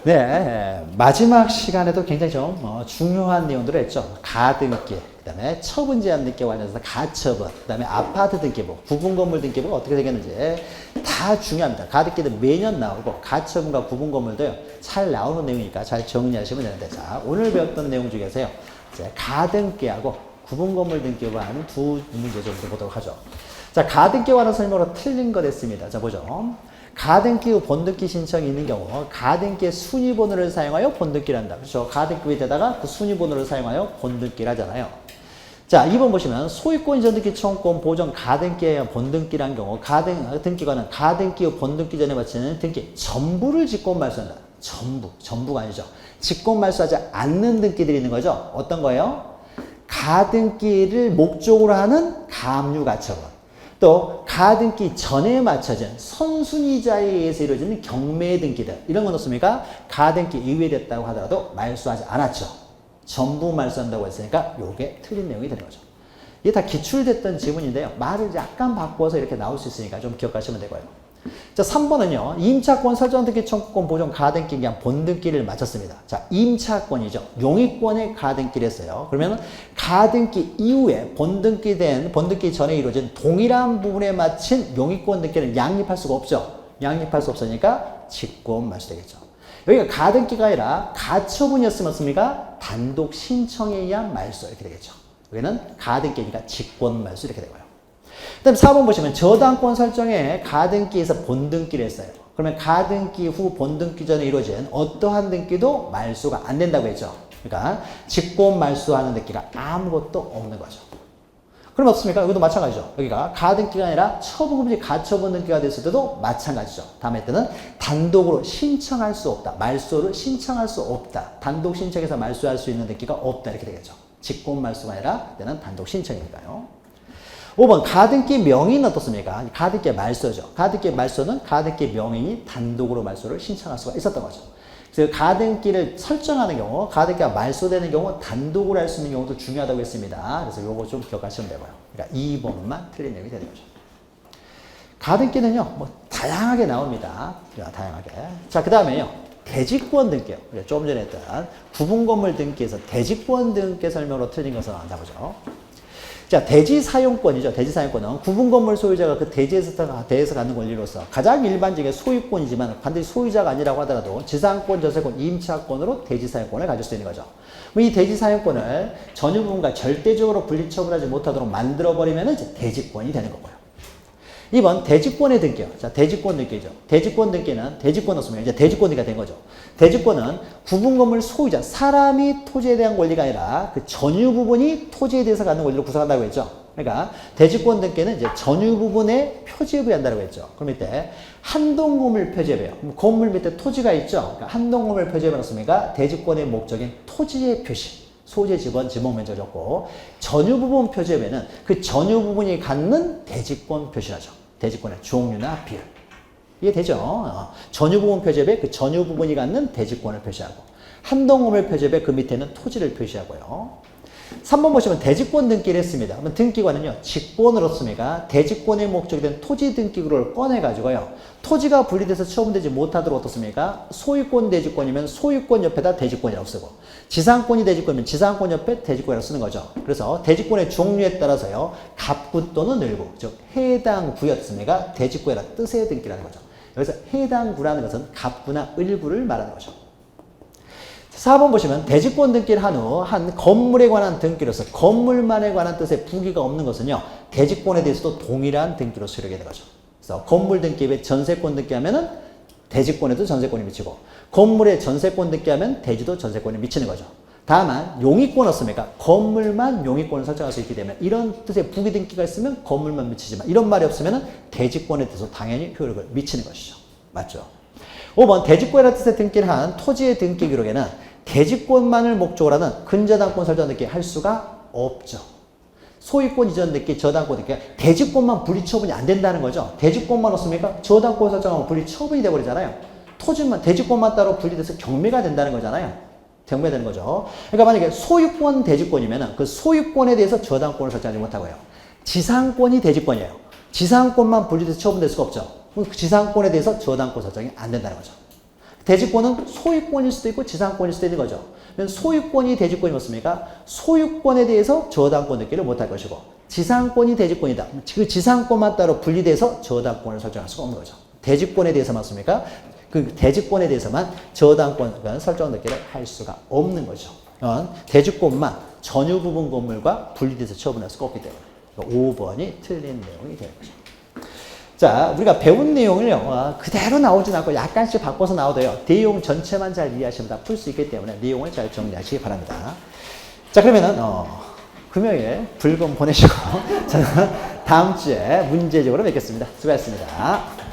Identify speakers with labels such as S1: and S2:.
S1: 네, 마지막 시간에도 굉장히 좀 중요한 내용들을 했죠. 가등기, 그 다음에 처분 제한 등기와 관련해서 가처분, 그 다음에 아파트 등기부, 구분건물 등기부가 어떻게 되겠는지 다 중요합니다. 가등기도 매년 나오고 가처분과 구분건물도 잘 나오는 내용이니까 잘 정리하시면 되는데, 자, 오늘 배웠던 내용 중에서요, 이제 가등기하고 구분건물 등기부와 하는 두 문제 정도 보도록 하죠. 자, 가등기와 하는 설명으로 틀린 거 됐습니다. 자, 보죠. 가등기 후 본등기 신청이 있는 경우 가등기의 순위번호를 사용하여 본등기를 한다. 그렇죠? 가등기 위에다가 그 순위번호를 사용하여 본등기를 하잖아요. 자, 2번 보시면 소유권 이전등기 청구권 보정 가등기에 본등기란 경우 등기관은 가등기 후 본등기 전에 마치는 등기 전부를 직권 말소한다. 전부가 아니죠. 직권 말소하지 않는 등기들이 있는 거죠. 어떤 거예요? 가등기를 목적으로 하는 가압류가처분. 또 가등기 전에 맞춰진 선순위자에 의해서 이루어지는 경매 등기들, 이런 건 어떻습니까? 가등기 이후에 됐다고 하더라도 말소하지 않았죠. 전부 말소한다고 했으니까 요게 틀린 내용이 되는 거죠. 이게 다 기출됐던 지문인데요, 말을 약간 바꿔서 이렇게 나올 수 있으니까 좀 기억하시면 되고요. 자, 3번은요. 임차권 설정등기 청구권 보정 가등기 기한 본등기를 마쳤습니다. 자, 임차권이죠. 용의권의 가등기를 했어요. 그러면 가등기 이후에 본등기 전에 이루어진 동일한 부분에 마친 용의권 등기는 양립할 수가 없죠. 양립할 수 없으니까 직권 말소되겠죠. 여기가 가등기가 아니라 가처분이었으면 어떻습니까? 단독 신청에 의한 말소 이렇게 되겠죠. 여기는 가등기니까 직권 말소 이렇게 되고요. 그 다음에 4번 보시면 저당권 설정에 가등기에서 본등기를 했어요. 그러면 가등기 후 본등기 전에 이루어진 어떠한 등기도 말소가 안 된다고 했죠. 그러니까 직권 말소하는 등기가 아무것도 없는 거죠. 그럼 어떻습니까? 여기도 마찬가지죠. 여기가 가등기가 아니라 처분금지 가처분 등기가 됐을 때도 마찬가지죠. 다음에 때는 단독으로 신청할 수 없다. 말소를 신청할 수 없다. 단독 신청해서 말소할 수 있는 등기가 없다. 이렇게 되겠죠. 직권 말소가 아니라 때는 단독 신청이니까요. 5번 가등기 명의는 어떻습니까? 가등기의 말소죠. 가등기의 말소는 가등기 명의인이 단독으로 말소를 신청할 수가 있었던 거죠. 그래서 가등기를 설정하는 경우, 가등기가 말소되는 경우 단독으로 할 수 있는 경우도 중요하다고 했습니다. 그래서 요거 좀 기억하시면 되고요. 그러니까 2번만 틀린 내용이 되는 거죠. 가등기는요, 뭐 다양하게 나옵니다. 다양하게. 자, 그 다음에요. 대지권 등기요. 조금 전에 했던 구분건물 등기에서 대지권 등기 설명으로 틀린 것을 알아보죠. 자, 대지 사용권이죠. 대지 사용권은 구분건물 소유자가 그 대지에서 갖는 권리로서 가장 일반적인 소유권이지만 반드시 소유자가 아니라고 하더라도 지상권, 저세권, 임차권으로 대지 사용권을 가질 수 있는 거죠. 이 대지 사용권을 전유 부분과 절대적으로 분리 처분하지 못하도록 만들어버리면 이제 대지권이 되는 거고요. 2번 대지권의 등기요. 자, 대지권 등기죠. 대지권 등기는 대지권 없으면 이제 대지권 등기가 된 거죠. 대지권은 구분건물 소유자, 사람이 토지에 대한 권리가 아니라 그 전유 부분이 토지에 대해서 갖는 권리를 구성한다고 했죠. 그러니까 대지권 등기는 이제 전유 부분에 표지에 부여한다고 했죠. 그럼 이때 한동건물 표지에 부여. 건물 밑에 토지가 있죠. 그러니까 한동건물 표지에 부여했으니까 대지권의 목적인 토지의 표시. 소재 지번 지목 면적을 적고 전유 부분 표지에는 그 전유 부분이 갖는 대지권 표시하죠. 대지권의 종류나 비율. 이게 되죠. 전유 부분 표지에 그 전유 부분이 갖는 대지권을 표시하고 한동건물 표지에 그 밑에는 토지를 표시하고요. 3번 보시면 대지권 등기를 했습니다. 그러면 등기관은요, 직권을 얻습니까? 대지권의 목적이 된 토지 등기구를 꺼내가지고요, 토지가 분리돼서 처분되지 못하도록 어떻습니까? 소유권 대지권이면 소유권 옆에다 대지권이라고 쓰고, 지상권이 대지권이면 지상권 옆에 대지권이라고 쓰는 거죠. 그래서 대지권의 종류에 따라서요, 갑구 또는 을구, 즉 해당 구였습니까? 대지권이라는 뜻의 등기라는 거죠. 여기서 해당 구라는 것은 갑구나 을구를 말하는 거죠. 4번 보시면 대지권 등기를 한 후 한 건물에 관한 등기로서 건물만에 관한 뜻의 부기가 없는 것은요, 대지권에 대해서도 동일한 등기로 수령이 되는 거죠. 그래서 건물 등기에 전세권 등기하면은 대지권에도 전세권이 미치고 건물에 전세권 등기하면 대지도 전세권이 미치는 거죠. 다만 용의권 없습니까? 건물만 용의권을 설정할 수 있기 때문에 이런 뜻의 부기 등기가 있으면 건물만 미치지만 이런 말이 없으면 대지권에 대해서 당연히 효력을 미치는 것이죠. 맞죠? 5번 대지권이라는 뜻의 등기를 한 토지의 등기 기록에는 대지권만을 목적으로 하는 근저당권 설정 등기 할 수가 없죠. 소유권 이전 등기, 저당권 등기, 대지권만 분리 처분이 안 된다는 거죠. 대지권만 없습니까? 저당권 설정하면 분리 처분이 돼버리잖아요. 토지만, 대지권만 따로 분리돼서 경매가 된다는 거잖아요. 경매되는 거죠. 그러니까 만약에 소유권 대지권이면 그 소유권에 대해서 저당권을 설정하지 못하고요. 지상권이 대지권이에요. 지상권만 분리돼서 처분될 수가 없죠. 그 지상권에 대해서 저당권 설정이 안 된다는 거죠. 대지권은 소유권일 수도 있고 지상권일 수도 있는 거죠. 그럼 소유권이 대지권이 뭐습니까? 소유권에 대해서 저당권 느끼를 못할 것이고 지상권이 대지권이다. 그 지상권만 따로 분리돼서 저당권을 설정할 수가 없는 거죠. 대지권에 대해서 맞습니까? 그 대지권에 대해서만 저당권 설정 느끼를 할 수가 없는 거죠. 대지권만 전유 부분 건물과 분리돼서 처분할 수가 없기 때문에 5번이 틀린 내용이 되는 거죠. 자, 우리가 배운 내용을요, 그대로 나오진 않고 약간씩 바꿔서 나오도요, 내용 전체만 잘 이해하시면 다 풀 수 있기 때문에 내용을 잘 정리하시기 바랍니다. 자, 그러면은, 금요일 불금 보내시고, 저는 다음 주에 문제적으로 뵙겠습니다. 수고하셨습니다.